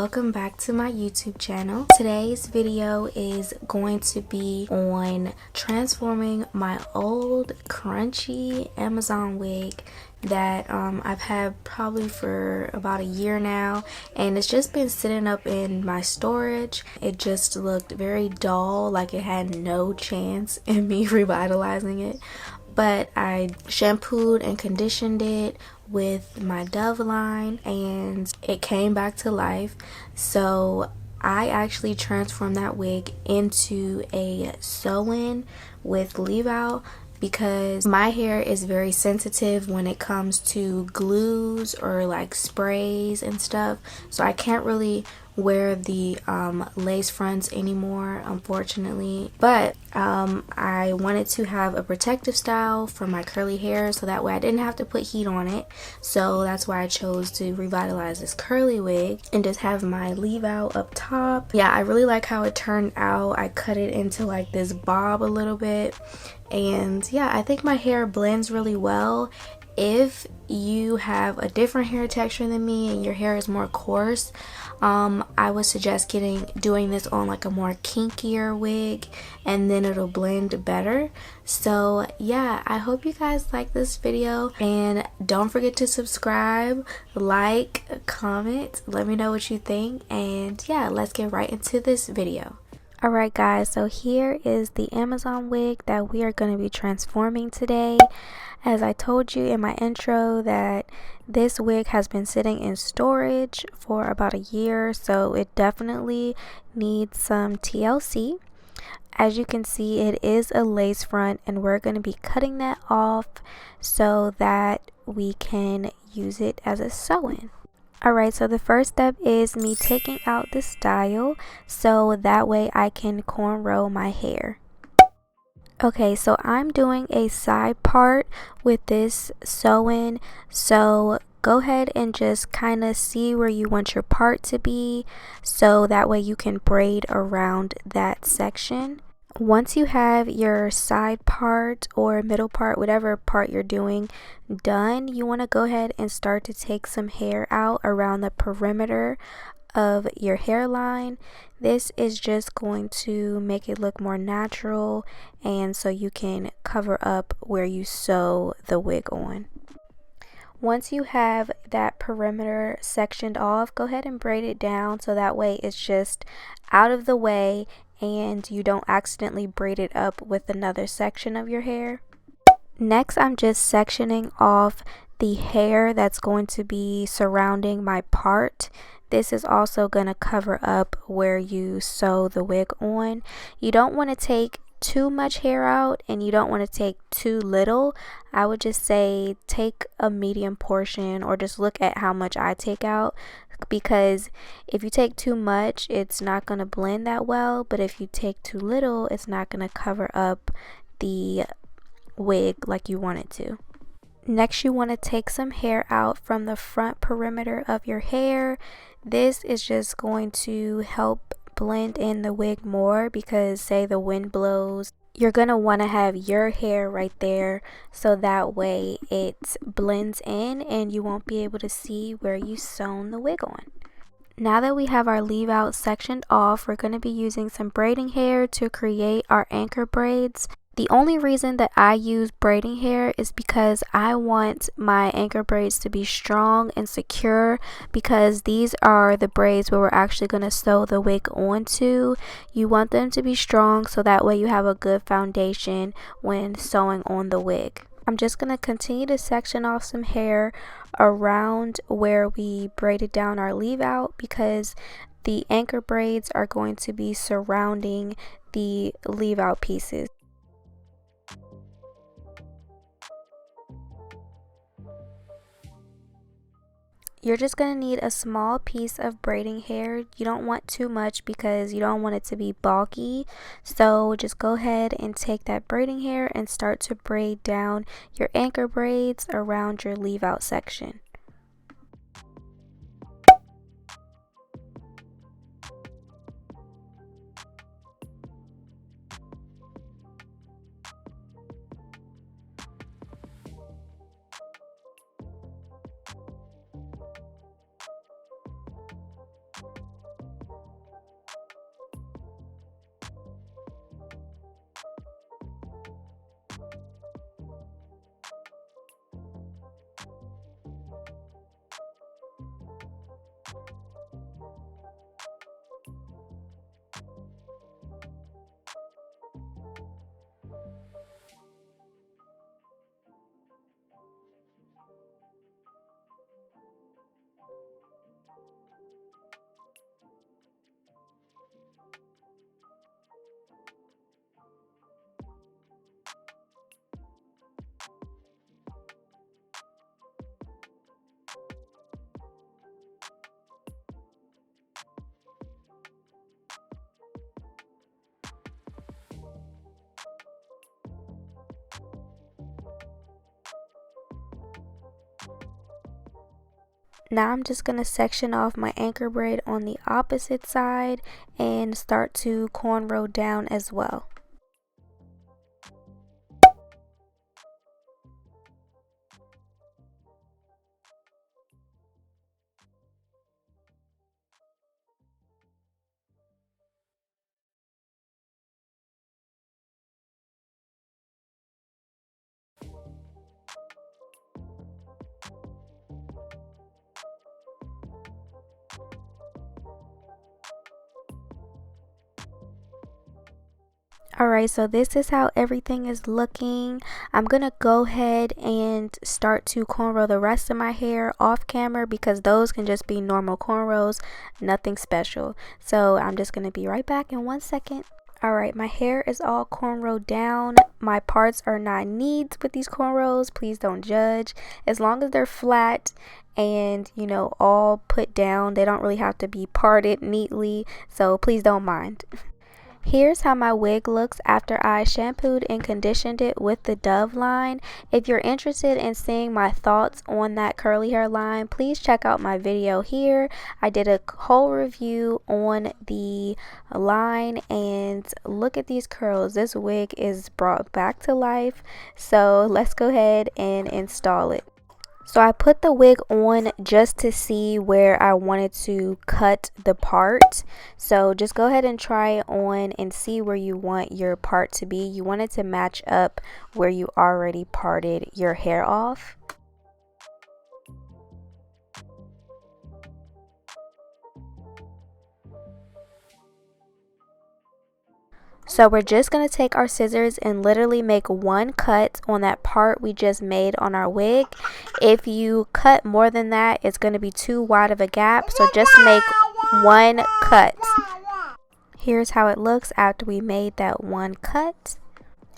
welcome back to my YouTube channel. Today's video is going to be on transforming my old crunchy Amazon wig that I've had probably for about a year now, and it's just been sitting up in my storage. It just looked very dull, like it had no chance in me revitalizing it. But I shampooed and conditioned it with my Dove line and it came back to life. So I actually transformed that wig into a Sew-in-with-Leaveout because my hair is very sensitive when it comes to glues or like sprays and stuff. So I can't really wear the lace fronts anymore, unfortunately, but I wanted to have a protective style for my curly hair so that way I didn't have to put heat on it. So that's why I chose to revitalize this curly wig and just have my leave out up top. Yeah, I really like how it turned out. I cut it into like this bob a little bit, and yeah, I think my hair blends really well. If you have a different hair texture than me and your hair is more coarse, I would suggest doing this on like a more kinkier wig, and then it'll blend better. So yeah, I hope you guys like this video, and don't forget to subscribe, like, comment, let me know what you think, and yeah, let's get right into this video. Alright guys, so here is the Amazon wig that we are going to be transforming today. As I told you in my intro that this wig has been sitting in storage for about a year, so it definitely needs some TLC. As you can see, it is a lace front and we're going to be cutting that off so that we can use it as a sew-in. Alright, so the first step is me taking out the style so that way I can cornrow my hair. Okay, so I'm doing a side part with this sew-in, so go ahead and just kind of see where you want your part to be so that way you can braid around that section. Once you have your side part or middle part, whatever part you're doing, done, you want to go ahead and start to take some hair out around the perimeter of your hairline. This is just going to make it look more natural, and so you can cover up where you sew the wig on. Once you have that perimeter sectioned off, go ahead and braid it down so that way it's just out of the way and you don't accidentally braid it up with another section of your hair. Next, I'm just sectioning off the hair that's going to be surrounding my part. This is also going to cover up where you sew the wig on. You don't want to take too much hair out and you don't want to take too little. I would just say take a medium portion, or just look at how much I take out, because if you take too much it's not going to blend that well, but if you take too little it's not going to cover up the wig like you want it to. Next, you want to take some hair out from the front perimeter of your hair. This is just going to help blend in the wig more, because say the wind blows, you're going to want to have your hair right there so that way it blends in and you won't be able to see where you sewn the wig on. Now that we have our leave out sectioned off, we're going to be using some braiding hair to create our anchor braids. The only reason that I use braiding hair is because I want my anchor braids to be strong and secure, because these are the braids where we're actually going to sew the wig onto. You want them to be strong so that way you have a good foundation when sewing on the wig. I'm just going to continue to section off some hair around where we braided down our leave out, because the anchor braids are going to be surrounding the leave out pieces. You're just going to need a small piece of braiding hair. You don't want too much because you don't want it to be bulky. So just go ahead and take that braiding hair and start to braid down your anchor braids around your leave out section. Now I'm just going to section off my anchor braid on the opposite side and start to cornrow down as well. Alright, so this is how everything is looking. I'm going to go ahead and start to cornrow the rest of my hair off camera because those can just be normal cornrows, nothing special. So I'm just going to be right back in 1 second. Alright, my hair is all cornrowed down. My parts are not neat with these cornrows. Please don't judge. As long as they're flat and, you know, all put down, they don't really have to be parted neatly. So please don't mind. Here's how my wig looks after I shampooed and conditioned it with the Dove line. If you're interested in seeing my thoughts on that curly hair line, please check out my video here. I did a whole review on the line and look at these curls. This wig is brought back to life. So let's go ahead and install it. So I put the wig on just to see where I wanted to cut the part. So just go ahead and try it on and see where you want your part to be. You want it to match up where you already parted your hair off. So we're just going to take our scissors and literally make one cut on that part we just made on our wig. If you cut more than that, it's going to be too wide of a gap. So just make one cut. Here's how it looks after we made that one cut.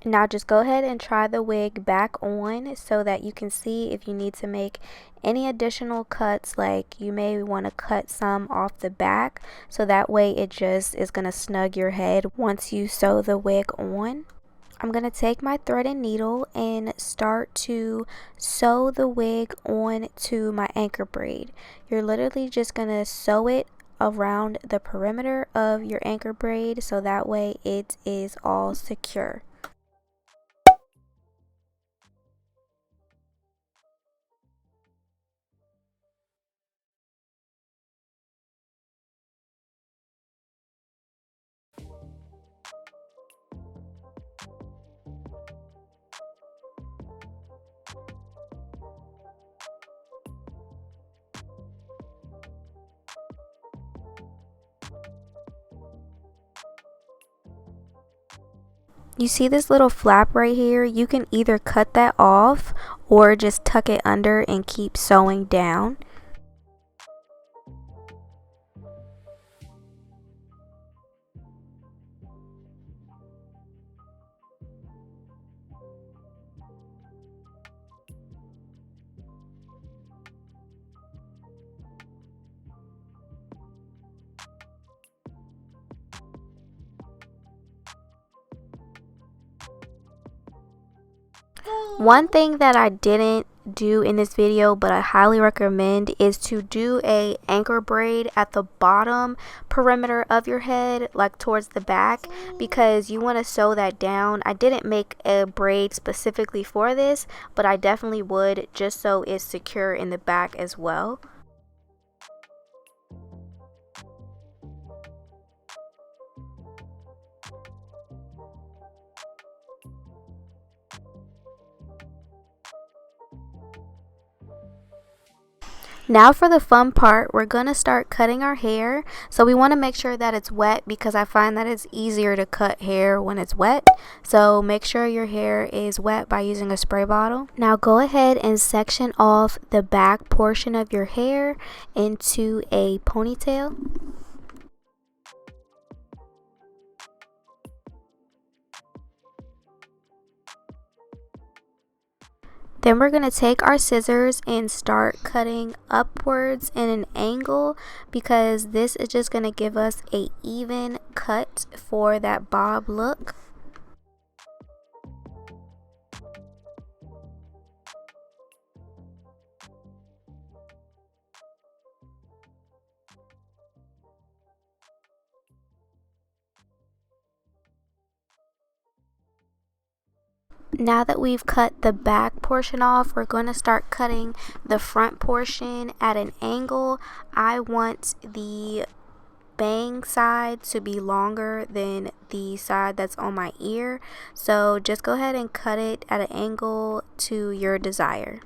Now just go ahead and try the wig back on so that you can see if you need to make any additional cuts. Like you may want to cut some off the back so that way it just is going to snug your head once you sew the wig on. I'm going to take my thread and needle and start to sew the wig on to my anchor braid. You're literally just going to sew it around the perimeter of your anchor braid so that way it is all secure. You see this little flap right here? You can either cut that off or just tuck it under and keep sewing down. One thing that I didn't do in this video but I highly recommend is to do a anchor braid at the bottom perimeter of your head, like towards the back, because you want to sew that down. I didn't make a braid specifically for this, but I definitely would, just so it's secure in the back as well. Now for the fun part, we're going to start cutting our hair. So we want to make sure that it's wet because I find that it's easier to cut hair when it's wet. So make sure your hair is wet by using a spray bottle. Now go ahead and section off the back portion of your hair into a ponytail. Then we're going to take our scissors and start cutting upwards in an angle because this is just going to give us an even cut for that bob look. Now that we've cut the back portion off, we're going to start cutting the front portion at an angle. I want the bang side to be longer than the side that's on my ear, so just go ahead and cut it at an angle to your desire.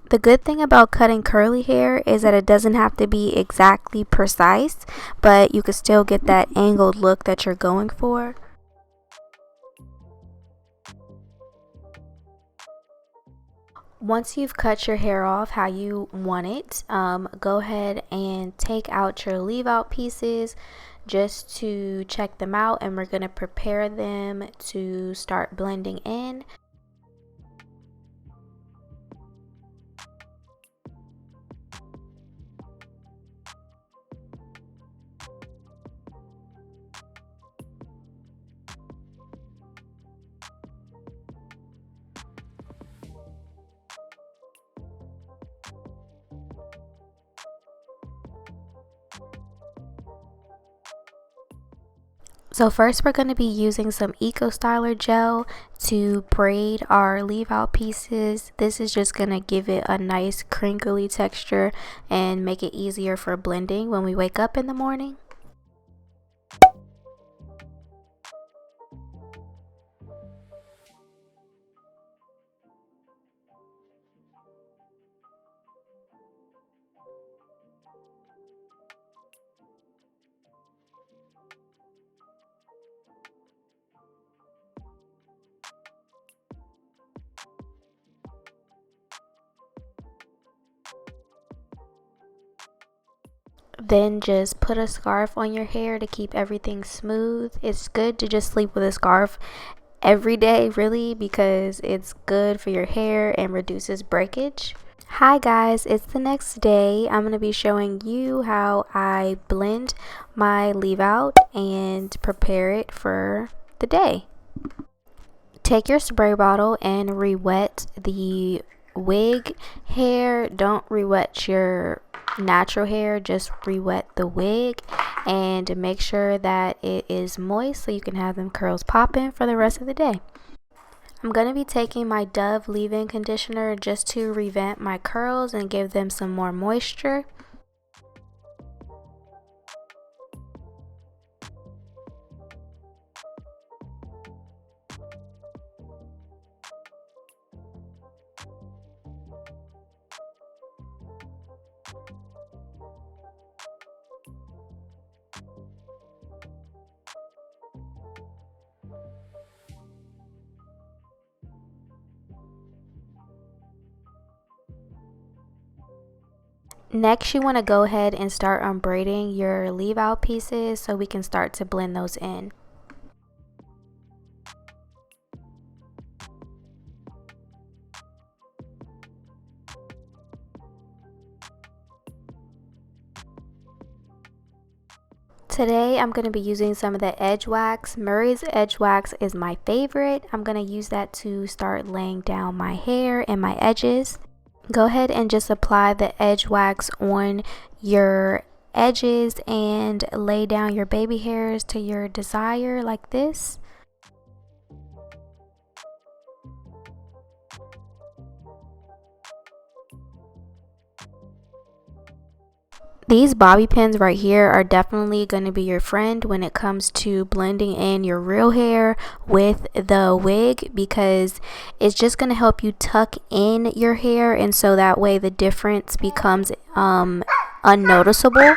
The good thing about cutting curly hair is that it doesn't have to be exactly precise, but you can still get that angled look that you're going for. Once you've cut your hair off how you want it, go ahead and take out your leave out pieces just to check them out, and we're going to prepare them to start blending in. So first we're going to be using some Eco Styler gel to braid our leave out pieces. This is just going to give it a nice crinkly texture and make it easier for blending when we wake up in the morning. Then just put a scarf on your hair to keep everything smooth. It's good to just sleep with a scarf every day, really, because it's good for your hair and reduces breakage. Hi guys, it's the next day. I'm going to be showing you how I blend my leave out and prepare it for the day. Take your spray bottle and re-wet the wig hair. Don't re-wet your natural hair, just re-wet the wig, and make sure that it is moist so you can have them curls popping for the rest of the day. I'm going to be taking my Dove leave-in conditioner just to revamp my curls and give them some more moisture. Next, you want to go ahead and start unbraiding your leave out pieces so we can start to blend those in. Today I'm going to be using some of the edge wax. Murray's edge wax is my favorite. I'm going to use that to start laying down my hair and my edges. Go ahead and just apply the edge wax on your edges and lay down your baby hairs to your desire like this. These bobby pins right here are definitely going to be your friend when it comes to blending in your real hair with the wig, because it's just going to help you tuck in your hair, and so that way the difference becomes unnoticeable.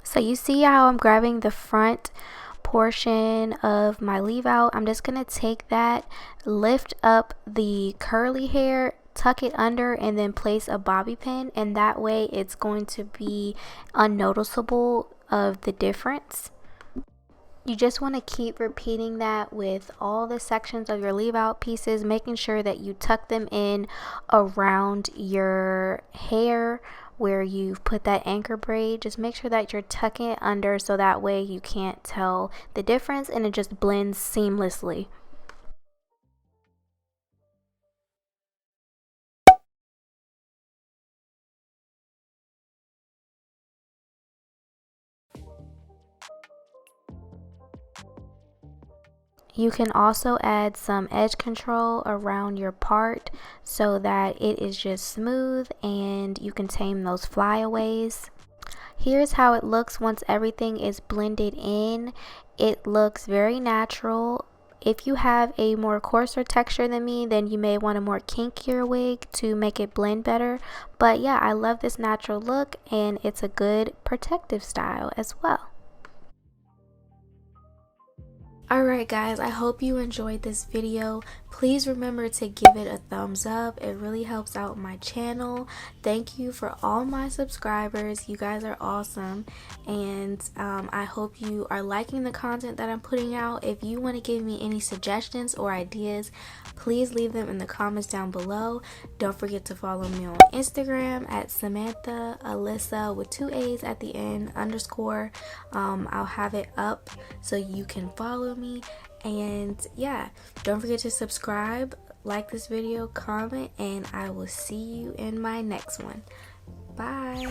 So you see how I'm grabbing the front portion of my leave out. I'm just going to take that, lift up the curly hair, tuck it under, and then place a bobby pin, and that way it's going to be unnoticeable of the difference. You just want to keep repeating that with all the sections of your leave out pieces, making sure that you tuck them in around your hair where you've put that anchor braid. Just make sure that you're tucking it under so that way you can't tell the difference and it just blends seamlessly. You can also add some edge control around your part so that it is just smooth and you can tame those flyaways. Here's how it looks once everything is blended in. It looks very natural. If you have a more coarser texture than me, then you may want a more kinkier wig to make it blend better. But yeah, I love this natural look and it's a good protective style as well. Alright guys, I hope you enjoyed this video. Please remember to give it a thumbs up. It really helps out my channel. Thank you for all my subscribers. You guys are awesome. And I hope you are liking the content that I'm putting out. If you want to give me any suggestions or ideas, please leave them in the comments down below. Don't forget to follow me on Instagram at SamanthaAlyssa with 2 A's at the end _. I'll have it up so you can follow me. And yeah, don't forget to subscribe, like this video, comment, and I will see you in my next one. Bye.